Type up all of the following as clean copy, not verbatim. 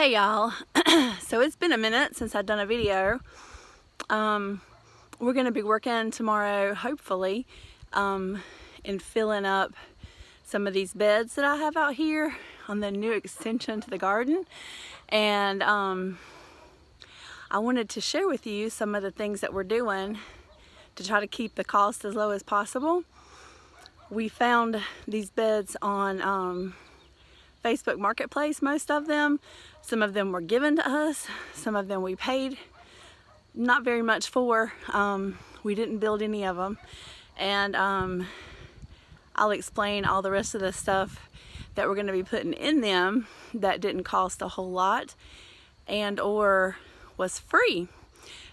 Hey y'all, so it's been a minute since I've done a video. We're going to be working tomorrow, hopefully, in filling up some of these beds that I have out here on the new extension to the garden. And I wanted to share with you some of the things that we're doing to try to keep the cost as low as possible. We found these beds on Facebook Marketplace, most of them. Some of them were given to us, some of them we paid not very much for. We didn't build any of them, and I'll explain all the rest of the stuff that we're going to be putting in them that didn't cost a whole lot and or was free.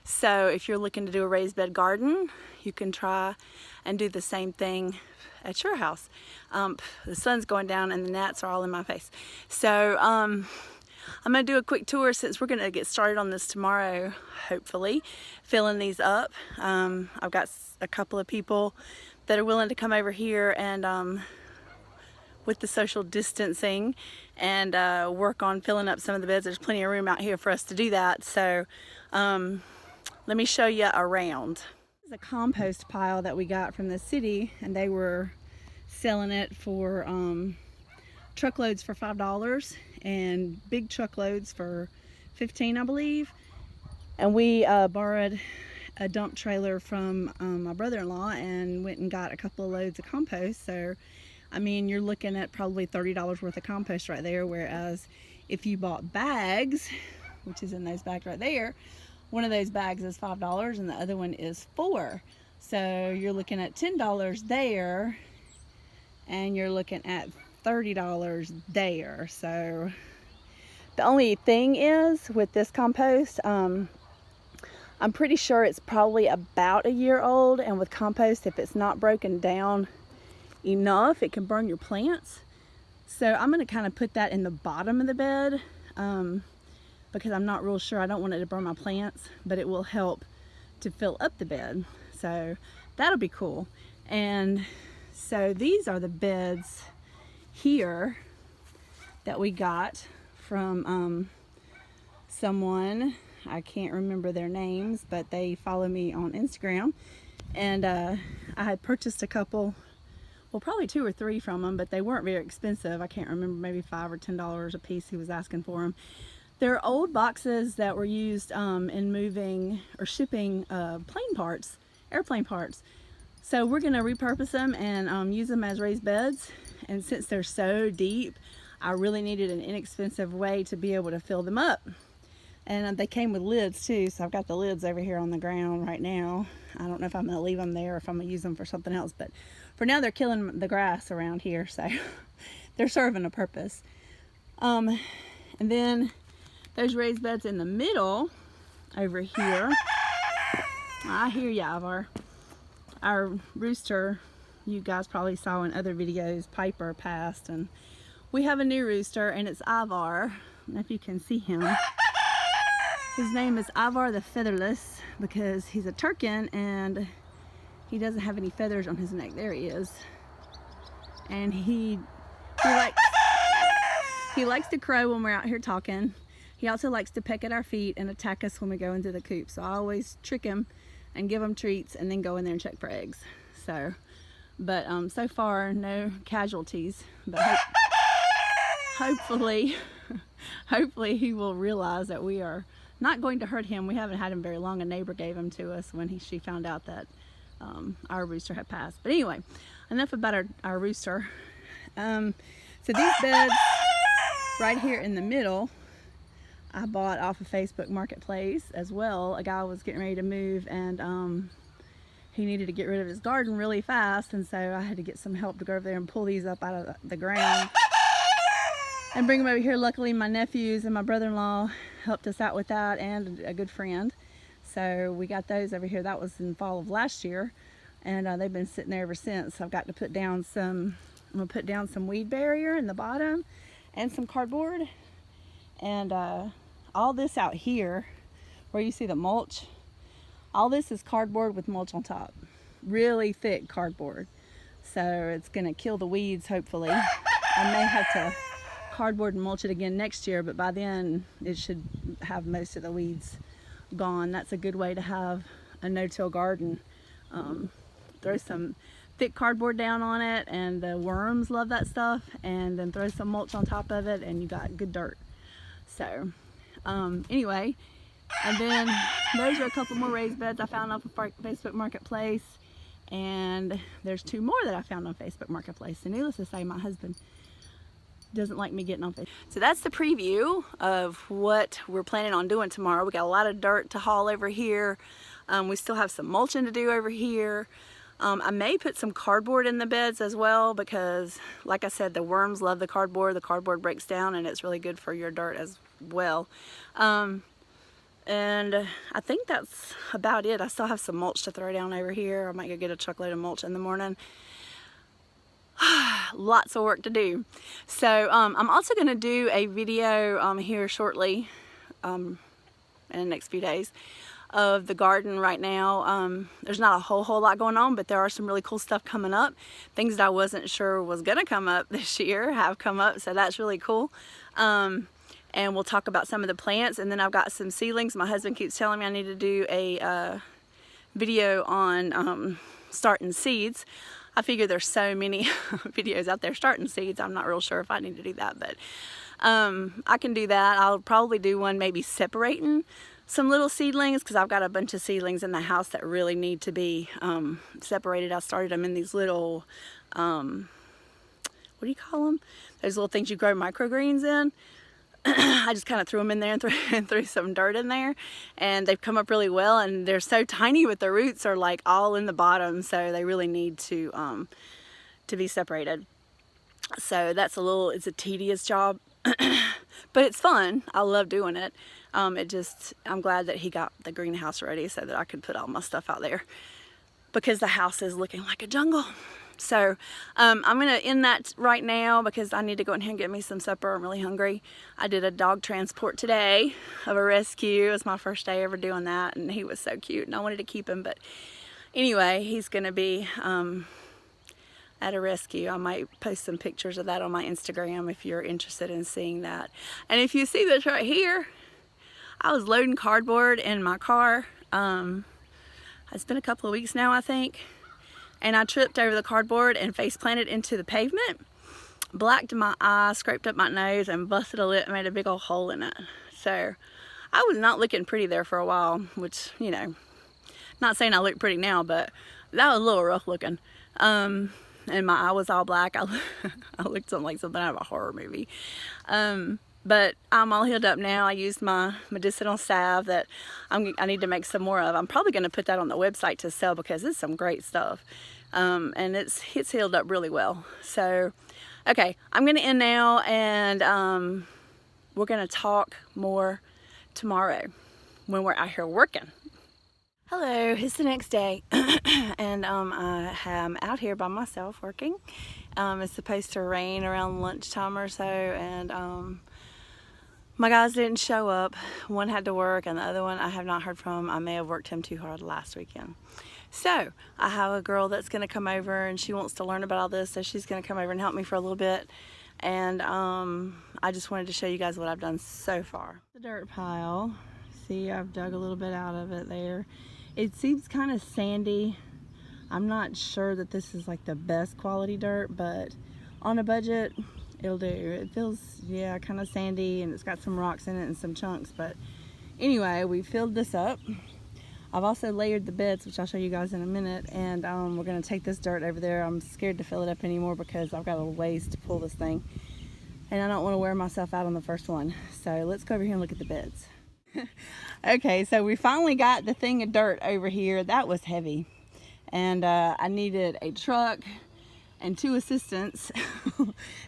So if you're looking to do a raised bed garden, you can try and do the same thing at your house. The sun's going down and the gnats are all in my face. So I'm gonna do a quick tour since we're gonna get started on this tomorrow, hopefully, filling these up. I've got a couple of people that are willing to come over here and with the social distancing and work on filling up some of the beds. There's plenty of room out here for us to do that. So let me show you around. This is a compost pile that we got from the city, and they were selling it for truckloads for $5 and big truckloads for $15, I believe. And we borrowed a dump trailer from my brother-in-law and went and got a couple of loads of compost. So I mean, you're looking at probably $30 worth of compost right there, whereas if you bought bags, which is in those bags right there, one of those bags is $5 and the other one is $4. So you're looking at $10 there, and you're looking at $30 there. So the only thing is with this compost, I'm pretty sure it's probably about a year old, and with compost, if it's not broken down enough, it can burn your plants. So I'm going to kind of put that in the bottom of the bed because I'm not real sure. I don't want it to burn my plants, but it will help to fill up the bed. So that'll be cool. And so these are the beds here that we got from someone. I can't remember their names, but they follow me on Instagram, and I had purchased a couple, well, probably 2 or 3 from them, but they weren't very expensive. I can't remember, maybe $5 or $10 a piece he was asking for them. They're old boxes that were used in moving or shipping plane parts, airplane parts. So we're going to repurpose them and use them as raised beds. And since they're so deep, I really needed an inexpensive way to be able to fill them up. And they came with lids too, so I've got the lids over here on the ground right now. I don't know if I'm going to leave them there or if I'm going to use them for something else, but for now they're killing the grass around here, so they're serving a purpose. And then those raised beds in the middle over here. I hear you, Ivar. Our rooster, you guys probably saw in other videos, Piper passed, and we have a new rooster, and it's Ivar. I don't know if you can see him. His name is Ivar the Featherless because he's a Turken and he doesn't have any feathers on his neck. There he is. And he likes to crow when we're out here talking. He also likes to peck at our feet and attack us when we go into the coop. So I always trick him and give him treats and then go in there and check for eggs. So, but so far no casualties. But hopefully he will realize that we are not going to hurt him. We haven't had him very long. A neighbor gave him to us when she found out that our rooster had passed. But anyway, enough about our rooster. So these beds right here in the middle, I bought off of Facebook Marketplace as well. A guy was getting ready to move, and he needed to get rid of his garden really fast, and so I had to get some help to go over there and pull these up out of the ground and bring them over here. Luckily, my nephews and my brother-in-law helped us out with that, and a good friend. So we got those over here. That was in fall of last year, and they've been sitting there ever since. So I've got to put down some, I'm gonna put down some weed barrier in the bottom and some cardboard. And all this out here, where you see the mulch, all this is cardboard with mulch on top. Really thick cardboard. So it's gonna kill the weeds, hopefully. I may have to cardboard and mulch it again next year, but by then it should have most of the weeds gone. That's a good way to have a no-till garden. Throw some thick cardboard down on it, and the worms love that stuff, and then throw some mulch on top of it and you got good dirt. So anyway, and then those are a couple more raised beds I found off of Facebook Marketplace, and there's 2 more that I found on Facebook Marketplace. And needless to say, my husband doesn't like me getting on Facebook. So that's the preview of what we're planning on doing tomorrow. We got a lot of dirt to haul over here. We still have some mulching to do over here. I may put some cardboard in the beds as well, because like I said, the worms love the cardboard. The cardboard breaks down and it's really good for your dirt as well. And I think that's about it. I still have some mulch to throw down over here. I might go get a truckload of mulch in the morning. Lots of work to do. So I'm also going to do a video here shortly, in the next few days, of the garden right now. There's not a whole lot going on, but there are some really cool stuff coming up. Things that I wasn't sure was going to come up this year have come up, so that's really cool. And we'll talk about some of the plants, and then I've got some seedlings. My husband keeps telling me I need to do a video on starting seeds. I figure there's so many videos out there starting seeds, I'm not real sure if I need to do that, but I can do that. I'll probably do one maybe separating some little seedlings, because I've got a bunch of seedlings in the house that really need to be separated. I started them in these little, what do you call them? Those little things you grow microgreens in. I just kind of threw them in there and threw some dirt in there, and they've come up really well, and they're so tiny, but the roots are like all in the bottom, so they really need to be separated. So that's it's a tedious job, but it's fun. I love doing it. I'm glad that he got the greenhouse ready so that I could put all my stuff out there, because the house is looking like a jungle. So I'm going to end that right now, because I need to go in here and get me some supper. I'm really hungry. I did a dog transport today of a rescue. It was my first day ever doing that, and he was so cute, and I wanted to keep him. But anyway, he's going to be at a rescue. I might post some pictures of that on my Instagram if you're interested in seeing that. And if you see this right here, I was loading cardboard in my car. It's been a couple of weeks now, I think. And I tripped over the cardboard and face planted into the pavement, blacked my eye, scraped up my nose, and busted a lip and made a big old hole in it. So I was not looking pretty there for a while, which, you know, not saying I look pretty now, but that was a little rough looking. And my eye was all black. I looked like something out of a horror movie. But I'm all healed up now. I used my medicinal salve that I need to make some more of. I'm probably going to put that on the website to sell, because it's some great stuff. And it's healed up really well. So, okay, I'm going to end now, and we're going to talk more tomorrow when we're out here working. Hello, it's the next day, and I am out here by myself working. It's supposed to rain around lunchtime or so, and my guys didn't show up. One had to work, and the other one I have not heard from. I may have worked him too hard last weekend. So I have a girl that's going to come over, and she wants to learn about all this, so she's going to come over and help me for a little bit. And I just wanted to show you guys what I've done so far. The dirt pile. See, I've dug a little bit out of it there. It seems kind of sandy. I'm not sure that this is like the best quality dirt, but on a budget, it'll do. It feels, yeah, kind of sandy, and it's got some rocks in it and some chunks. But anyway, we filled this up. I've also layered the beds, which I'll show you guys in a minute, and we're going to take this dirt over there. I'm scared to fill it up anymore because I've got a ways to pull this thing, and I don't want to wear myself out on the first one. So let's go over here and look at the beds. Okay, so we finally got the thing of dirt over here. That was heavy, and I needed a truck and 2 assistants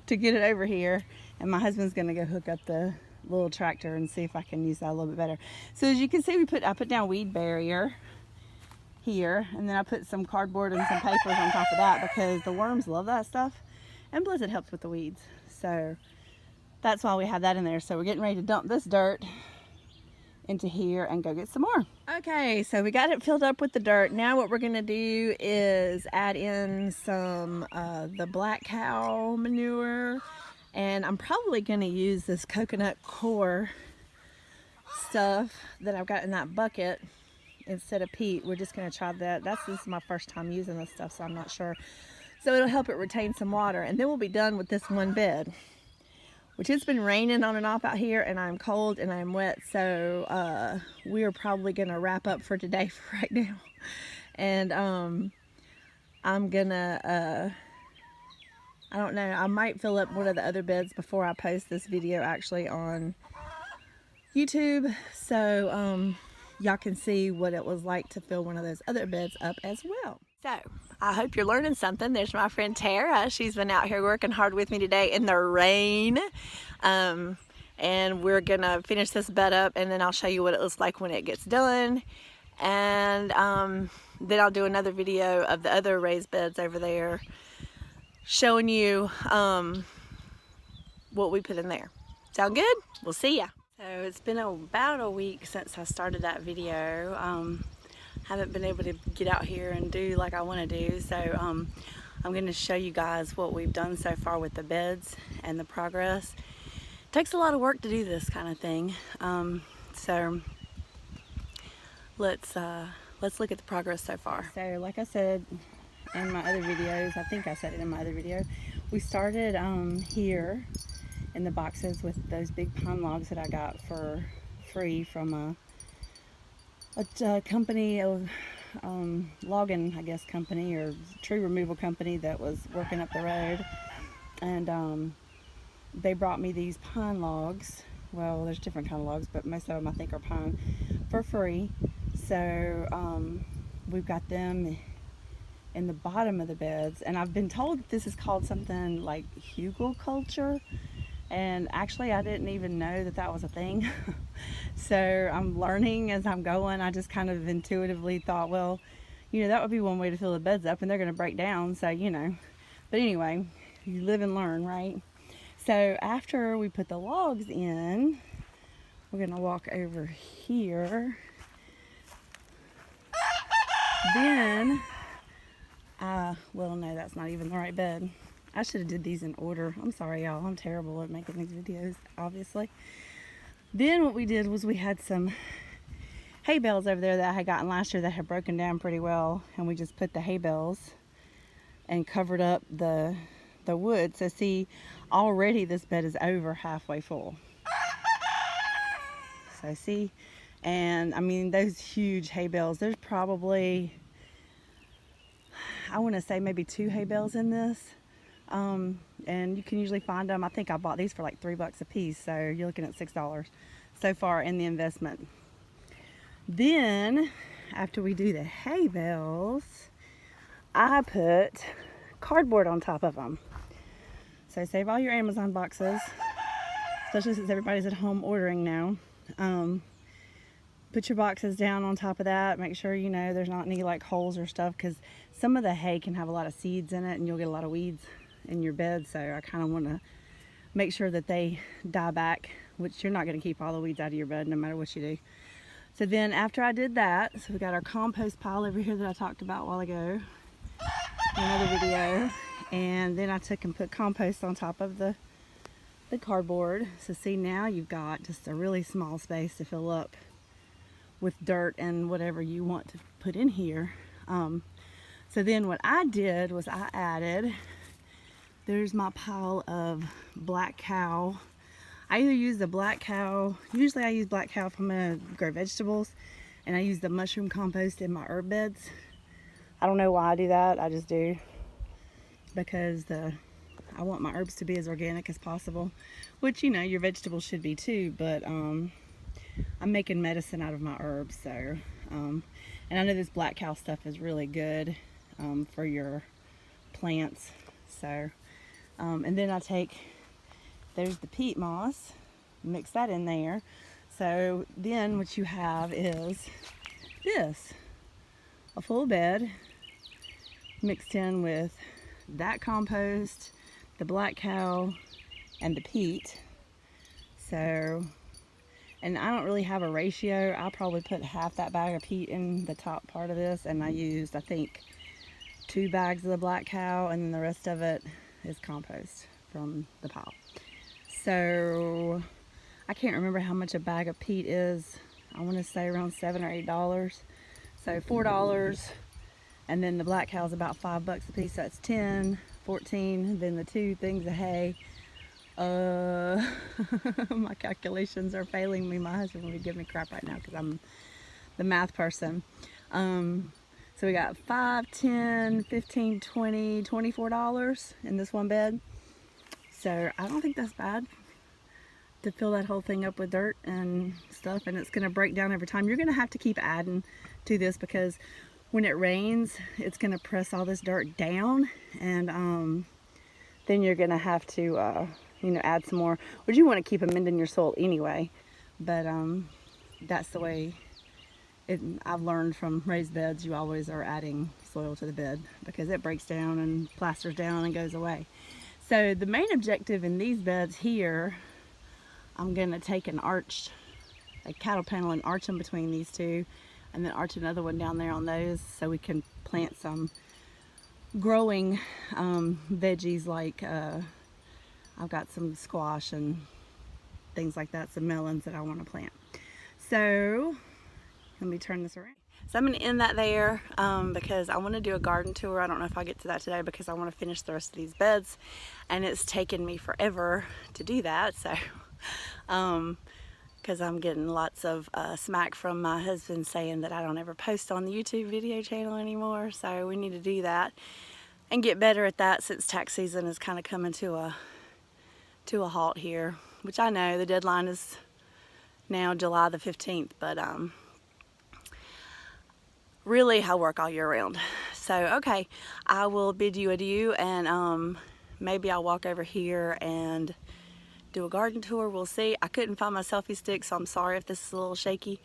to get it over here, and my husband's gonna go hook up the little tractor and see if I can use that a little bit better. So as you can see, I put down weed barrier here, and then I put some cardboard and some papers on top of that, because the worms love that stuff, and plus it helps with the weeds. So that's why we have that in there. So we're getting ready to dump this dirt into here and go get some more. Okay, so we got it filled up with the dirt. Now what we're gonna do is add in some the black cow manure And I'm probably going to use this coconut core stuff that I've got in that bucket instead of peat. We're just going to try that. This is my first time using this stuff, so I'm not sure. So it'll help it retain some water, and then we'll be done with this one bed, which it's been raining on and off out here, and I'm cold and I'm wet, so we are probably going to wrap up for today for right now. And I'm gonna I don't know, I might fill up one of the other beds before I post this video actually on YouTube, so y'all can see what it was like to fill one of those other beds up as well. So I hope you're learning something. There's my friend Tara. She's been out here working hard with me today in the rain, and we're gonna finish this bed up, and then I'll show you what it looks like when it gets done. And then I'll do another video of the other raised beds over there, showing you what we put in there. Sound good? We'll see ya. So it's been about a week since I started that video. Haven't been able to get out here and do like I want to do, so I'm going to show you guys what we've done so far with the beds and the progress. It takes a lot of work to do this kind of thing, so let's look at the progress so far. So like I said in my other videos, I think I said it in my other video, we started here in the boxes with those big pine logs that I got for free from a company of logging, I guess, company or tree removal company that was working up the road, and they brought me these pine logs. Well, there's different kind of logs, but most of them I think are pine, for free. So we've got them in the bottom of the beds, and I've been told that this is called something like hugelkultur, and actually I didn't even know that that was a thing. So I'm learning as I'm going. I just kind of intuitively thought, well, you know, that would be one way to fill the beds up, and they're going to break down, so you know. But anyway, you live and learn, right? So after we put the logs in, we're going to walk over here. Then well, no, that's not even the right bed. I should have did these in order. I'm sorry, y'all. I'm terrible at making these videos, obviously. Then what we did was we had some hay bales over there that I had gotten last year that had broken down pretty well, and we just put the hay bales and covered up the wood. So see, already this bed is over halfway full. So see, and I mean those huge hay bales, there's probably, I want to say maybe 2 hay bales in this, and you can usually find them. I think I bought these for like $3 a piece, so you're looking at $6 so far in the investment. Then after we do the hay bales, I put cardboard on top of them. So save all your Amazon boxes, especially since everybody's at home ordering now. Put your boxes down on top of that. Make sure, you know, there's not any like holes or stuff, because some of the hay can have a lot of seeds in it and you'll get a lot of weeds in your bed. So I kind of want to make sure that they die back, which you're not going to keep all the weeds out of your bed no matter what you do. So then after I did that, so we got our compost pile over here that I talked about a while ago in another video, and then I took and put compost on top of the cardboard. So see, now you've got just a really small space to fill up with dirt and whatever you want to put in here. So then what I did was I added, there's my pile of black cow. I either use the black cow, usually I use black cow if I'm gonna grow vegetables, and I use the mushroom compost in my herb beds. I don't know why I do that, I just do, because I want my herbs to be as organic as possible, which, you know, your vegetables should be too, but I'm making medicine out of my herbs. So and I know this black cow stuff is really good for your plants. So and then I take, there's the peat moss, mix that in there. So then what you have is this, a full bed mixed in with that compost, the black cow, and the peat. So, and I don't really have a ratio. I'll probably put half that bag of peat in the top part of this, and I used, I think, 2 bags of the black cow, and then the rest of it is compost from the pile. So I can't remember how much a bag of peat is. I want to say around $7 or $8. So $4, and then the black cow's about $5 a piece. So that's 10, 14. Then the 2 things of hay. My calculations are failing me. My husband will be giving me crap right now because I'm the math person. So we got 5, 10, 15, 20, $24 in this one bed. So I don't think that's bad to fill that whole thing up with dirt and stuff, and it's going to break down over time. You're going to have to keep adding to this because when it rains, it's going to press all this dirt down, and then you're going to have to add some more, which you want to keep amending your soil anyway, but that's the way I've learned from raised beds. You always are adding soil to the bed because it breaks down and plasters down and goes away. So the main objective in these beds here, I'm going to take a cattle panel, and arch them between these 2, and then arch another one down there on those so we can plant some growing veggies like I've got some squash and things like that, some melons that I want to plant. So let me turn this around. So I'm going to end that there because I want to do a garden tour. I don't know if I'll get to that today because I want to finish the rest of these beds, and it's taken me forever to do that. So because I'm getting lots of smack from my husband saying that I don't ever post on the YouTube video channel anymore. So we need to do that and get better at that since tax season is kind of coming to a halt here, which I know the deadline is now July the 15th, but really I work all year round. So okay, I will bid you adieu, and maybe I'll walk over here and do a garden tour. We'll see. I couldn't find my selfie stick, so I'm sorry if this is a little shaky.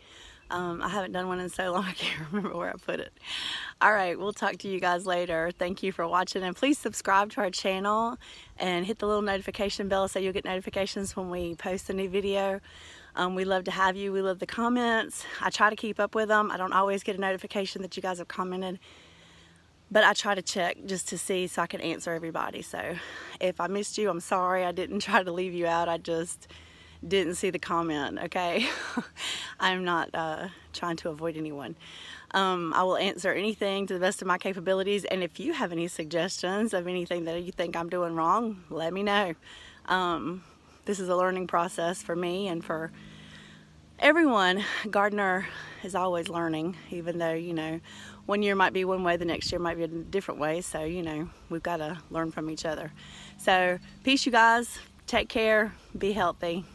I haven't done one in so long I can't remember where I put it. Alright, we'll talk to you guys later. Thank you for watching, and please subscribe to our channel and hit the little notification bell so you'll get notifications when we post a new video. We love to have you. We love the comments. I try to keep up with them. I don't always get a notification that you guys have commented, but I try to check just to see so I can answer everybody. So if I missed you, I'm sorry. I didn't try to leave you out. I just didn't see the comment, okay? I'm not trying to avoid anyone. I will answer anything to the best of my capabilities, and if you have any suggestions of anything that you think I'm doing wrong, let me know. This is a learning process for me and for everyone. Gardener is always learning, even though, one year might be one way, the next year might be a different way. So, we've got to learn from each other. So, peace, you guys. Take care. Be healthy.